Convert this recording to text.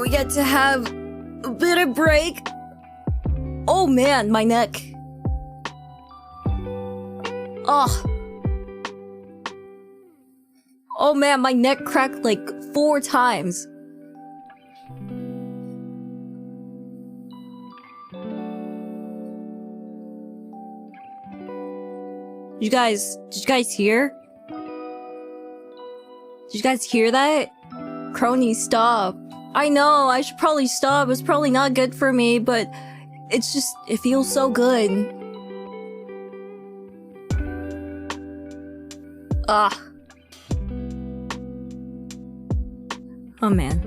We get to have a bit of break. Oh man, my neck. Oh. Oh man, my neck cracked like 4 times. Did you guys hear? Did you guys hear that? Kronii, stop. I know, I should probably stop. It's probably not good for me, but it's just, it feels so good. Ah. Oh man.